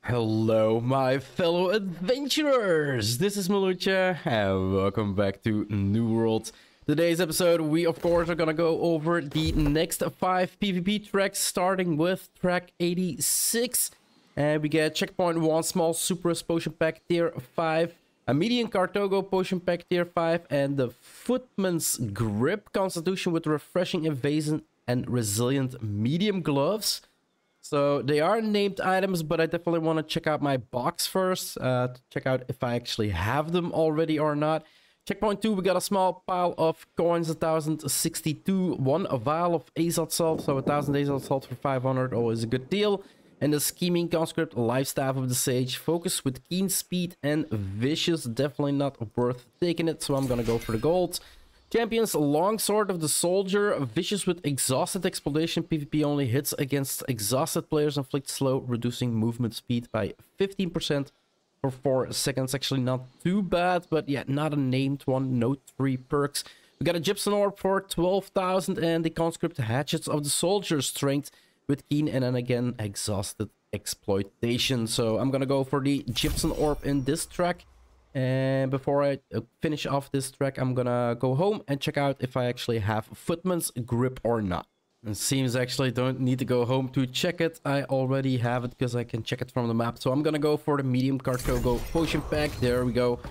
Hello, my fellow adventurers! This is Mloentje, and welcome back to New World. Today's episode, we of course are gonna go over the next 5 PvP tracks, starting with track 86. And we get checkpoint 1, small super potion pack tier 5, a medium Cartogo potion pack tier 5, and the Footman's grip constitution with refreshing evasion and resilient medium gloves. So they are named items, but I definitely want to check out my box first to check out if I actually have them already or not. Checkpoint 2, we got a small pile of coins, 1062, a vial of Azot salt, so 1000 Azot salt for 500, always a good deal. And the scheming conscript, life staff of the sage, focus with keen speed and vicious, definitely not worth taking it, so I'm gonna go for the gold. Champions, longsword of the soldier, vicious with exhausted explosion, PvP only, hits against exhausted players, inflict slow, reducing movement speed by 15% for 4 seconds. Actually not too bad, but yeah, not a named one, no 3 perks. We got a gypsum orb for 12,000 and the conscript hatchets of the soldier, strength with keen and then again exhausted exploitation. So I'm gonna go for the gypsum orb in this track. And before I finish off this track, I'm gonna go home and check out if I actually have Footman's grip or not. It seems actually don't need to go home to check it. I already have it because I can check it from the map. So I'm gonna go for the medium Cartogo potion pack. There we go.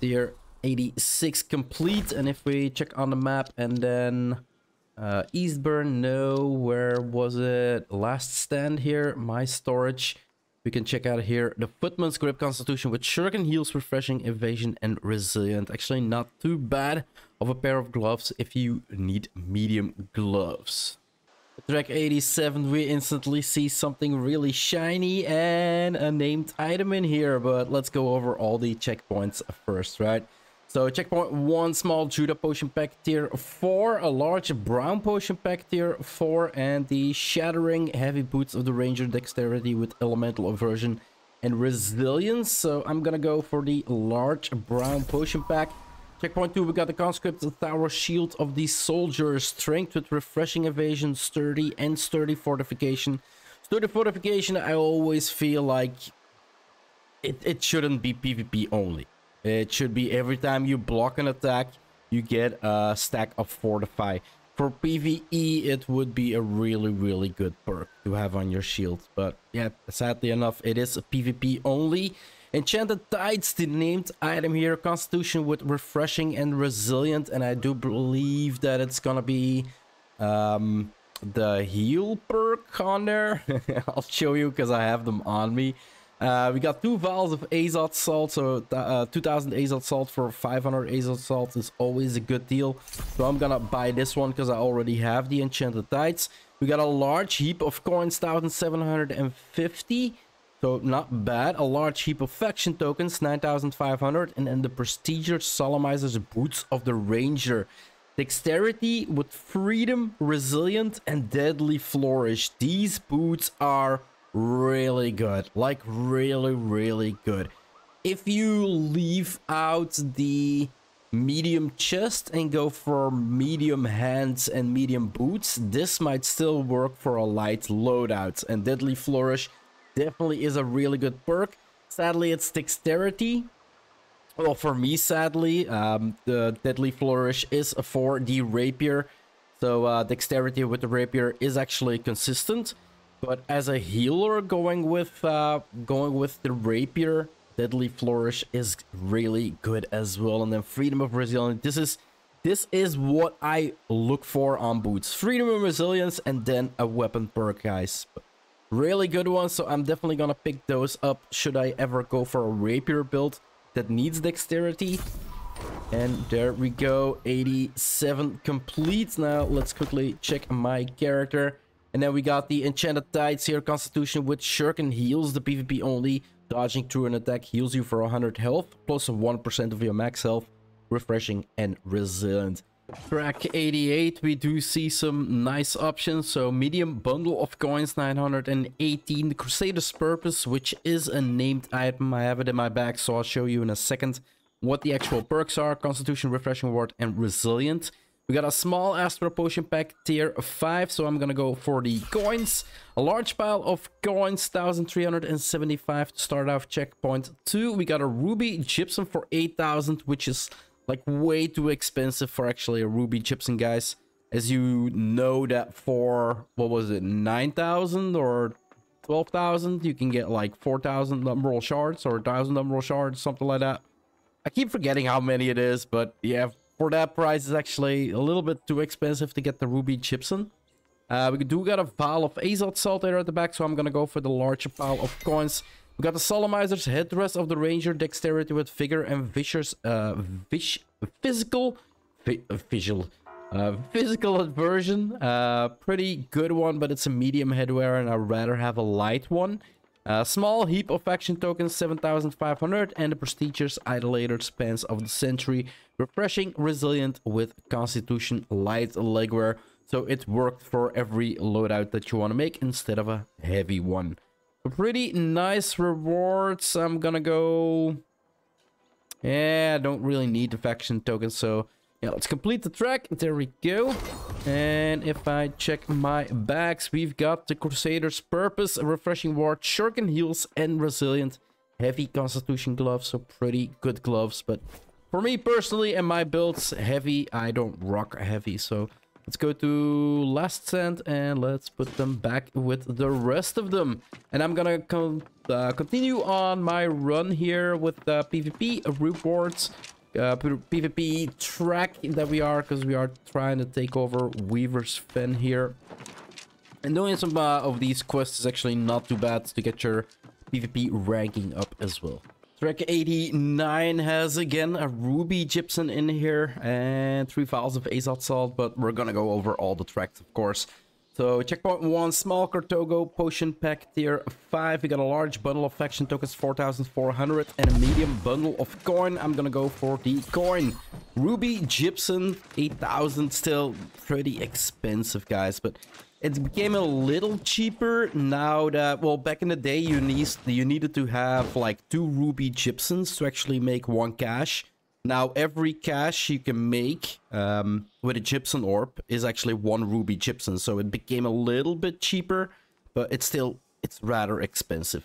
Tier 86 complete. And if we check on the map and then Eastburn, no, where was it? Last stand here, my storage. We can check out here the Footman's grip constitution with shuriken heals, refreshing, evasion, and resilient. Actually not too bad of a pair of gloves if you need medium gloves. At track 87 we instantly see something really shiny and a named item in here, but let's go over all the checkpoints first, right? So checkpoint 1, small Judah potion pack tier 4, a large brown potion pack tier 4, and the shattering heavy boots of the ranger, dexterity with elemental aversion and resilience. So I'm gonna go for the large brown potion pack. Checkpoint 2, we got the conscript, the tower shield of the soldier, strength with refreshing evasion, sturdy and sturdy fortification. Sturdy fortification, I always feel like it shouldn't be PvP only. It should be every time you block an attack, you get a stack of Fortify. For PvE, it would be a really good perk to have on your shield. But yeah, sadly enough, it is a PvP only. Enchanting Tights, the named item here. Constitution with refreshing and resilient. And I do believe that it's gonna be the heal perk on there. I'll show you because I have them on me. We got 2 vials of Azot salt, so 2000 Azot salt for 500 Azot salt is always a good deal. So I'm gonna buy this one because I already have the Enchanted Tights. We got a large heap of coins, 1750, so not bad. A large heap of faction tokens, 9500, and then the prestigious solemnizer's boots of the ranger. Dexterity with freedom, resilient, and deadly flourish. These boots are really good, like really good. If you leave out the medium chest and go for medium hands and medium boots, this might still work for a light loadout. And deadly flourish definitely is a really good perk. Sadly, it's dexterity. Well, for me, sadly, the deadly flourish is for the rapier, so dexterity with the rapier is actually consistent. But as a healer, going with the rapier, deadly flourish is really good as well. And then freedom of resilience. This is what I look for on boots: freedom and resilience, and then a weapon perk, guys. Really good one. So I'm definitely gonna pick those up should I ever go for a rapier build that needs dexterity. And there we go, 87 complete. Now let's quickly check my character. And then we got the Enchanted Tights here, Constitution with shuriken heals, the PvP only. Dodging through an attack heals you for 100 health, plus 1% of your max health, refreshing and resilient. Track 88, we do see some nice options. So medium bundle of coins, 918. The Crusader's Purpose, which is a named item. I have it in my bag, so I'll show you in a second what the actual perks are. Constitution, refreshing ward, and resilient. We got a small Astra Potion Pack tier 5, so I'm gonna go for the coins. A large pile of coins, 1,375 to start off checkpoint 2. We got a ruby gypsum for 8,000, which is like way too expensive for actually a ruby gypsum, guys. As you know that for, what was it, 9,000 or 12,000, you can get like 4,000 emerald shards or 1,000 emerald shards, something like that. I keep forgetting how many it is, but yeah, for that price, it's actually a little bit too expensive to get the ruby gypsum. We do got a pile of azot salt there at the back, so I'm gonna go for the larger pile of coins. We got the solemnizer's headdress of the ranger, dexterity with vigor and vicious, physical aversion. Pretty good one, but it's a medium headwear and I'd rather have a light one. Small heap of action tokens, 7,500, and the prestigious idolator spans of the century, refreshing, resilient with constitution, light legwear. So it worked for every loadout that you want to make instead of a heavy one. So pretty nice rewards. I'm gonna go, yeah, I don't really need the faction tokens, so yeah, let's complete the track. There we go. And if I check my bags, we've got the Crusader's Purpose, a refreshing ward, shuriken heals, and resilient heavy constitution gloves. So pretty good gloves. But for me personally and my builds, heavy, I don't rock heavy. So let's go to last send and let's put them back with the rest of them. And I'm gonna continue on my run here with PvP rewards. PvP track that we are, because we are trying to take over Weaver's Fen here, and doing some of these quests is actually not too bad to get your PvP ranking up as well. Track 89 has again a ruby gypsum in here and 3 vials of azot salt, but we're gonna go over all the tracks, of course. So checkpoint 1, small Cartogo potion pack tier 5. We got a large bundle of faction tokens, 4,400, and a medium bundle of coin. I'm gonna go for the coin. Ruby gypsum, 8,000, still pretty expensive, guys, but it became a little cheaper now that, well, back in the day you needed to have like 2 ruby gypsums to actually make 1 cache. Now every cache you can make with a gypsum orb is actually 1 ruby gypsum, so it became a little bit cheaper, but it's rather expensive.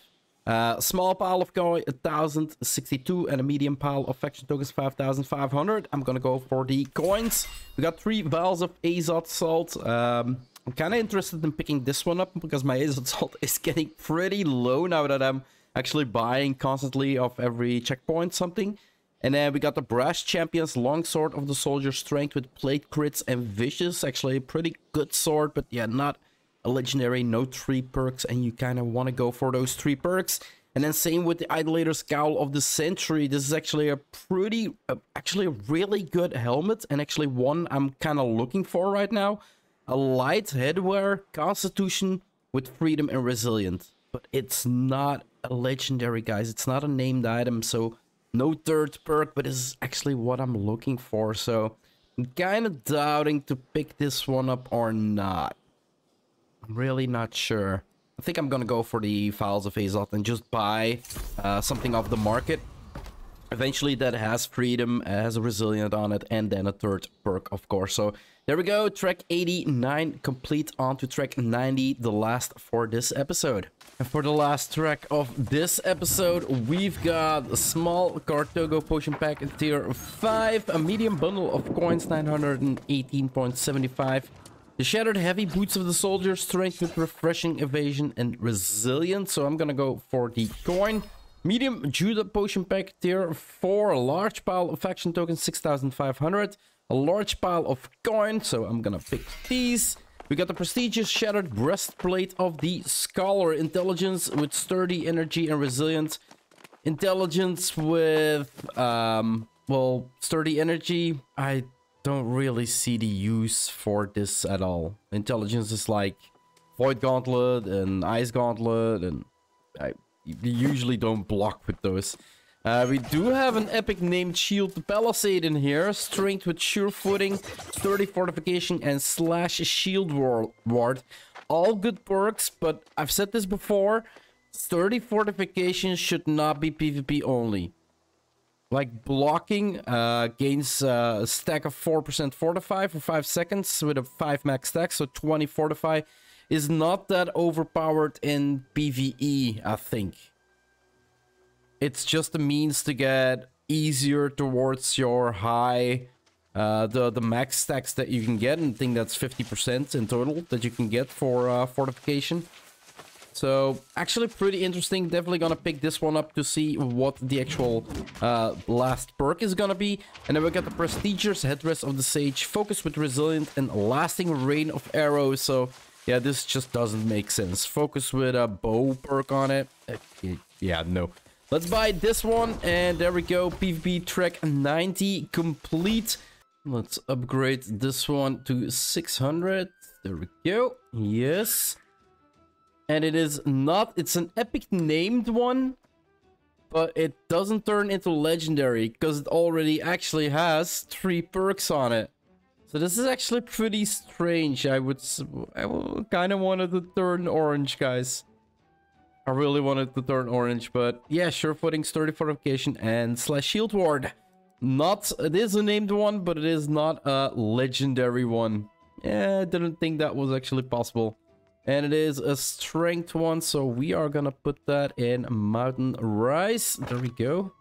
Small pile of coin, 1,062, and a medium pile of faction tokens, 5,500. I'm gonna go for the coins. We got 3 vials of azot salt. I'm kind of interested in picking this one up because my azot salt is getting pretty low now that I'm actually buying constantly off every checkpoint something. And then we got the Brass Champion's Longsword of the Soldier's Strength with plate crits and vicious. Actually a pretty good sword, but yeah, not a legendary, no 3 perks, and you kind of want to go for those 3 perks. And then same with the Idolator's Scowl of the Century. This is actually a pretty, actually a really good helmet, and actually one I'm kind of looking for right now. A light headwear, constitution with freedom and resilient. But it's not a legendary, guys. It's not a named item, so no 3rd perk, but this is actually what I'm looking for. So I'm kind of doubting to pick this one up or not. I'm really not sure. I think I'm gonna go for the Vials of Azot and just buy something off the market. Eventually that has freedom, has a resilient on it, and then a 3rd perk, of course. So there we go, track 89 complete. On to track 90, the last for this episode. And for the last track of this episode, we've got a small Cartogo potion pack in tier 5, a medium bundle of coins, 918.75. The Shattered Heavy Boots of the Soldier, strength with refreshing evasion and resilience. So I'm gonna go for the coin. Medium Judah potion pack tier 4, a large pile of faction tokens, 6,500. A large pile of coin, so I'm gonna pick these. We got the prestigious Shattered Breastplate of the Scholar, intelligence with sturdy energy and resilience. Intelligence with, well, sturdy energy. I don't really see the use for this at all. Intelligence is like Void Gauntlet and Ice Gauntlet, and I usually don't block with those. We do have an epic named Shield Palisade in here. Strength with sure footing, sturdy fortification, and slash shield ward. All good perks, but I've said this before. Sturdy fortification should not be PvP only. like blocking gains a stack of 4% fortify for 5 seconds with a 5 max stack, so 20 fortify is not that overpowered in PvE, I think. It's just a means to get easier towards your high, the max stacks that you can get, and I think that's 50% in total that you can get for fortification. So, actually pretty interesting. Definitely gonna pick this one up to see what the actual last perk is gonna be. And then we got the prestigious headdress of the sage, focus with resilient and lasting rain of arrows. So, yeah, this just doesn't make sense. Focus with a bow perk on it. Yeah, no. Let's buy this one, and there we go. PvP track 90 complete. Let's upgrade this one to 600. There we go. Yes. And it is not, it's an epic named one, but it doesn't turn into legendary because it already actually has 3 perks on it. So this is actually pretty strange. I kind of wanted to turn orange, guys. I really wanted to turn orange, but yeah, sure footing, sturdy fortification, and slash shield ward. It is a named one, but it is not a legendary one. Yeah, I didn't think that was actually possible. And it is a strength one, so we are gonna put that in mountain rise. There we go.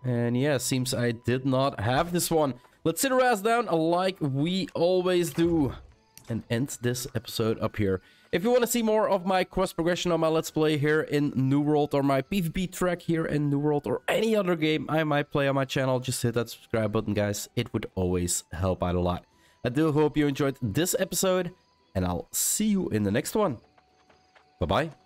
And yeah, seems I did not have this one. Let's sit our ass down like we always do and end this episode up here. If you want to see more of my quest progression on my Let's Play here in New World, or my PvP track here in New World, or any other game I might play on my channel, just hit that subscribe button, guys. It would always help out a lot. I do hope you enjoyed this episode, and I'll see you in the next one. Bye-bye.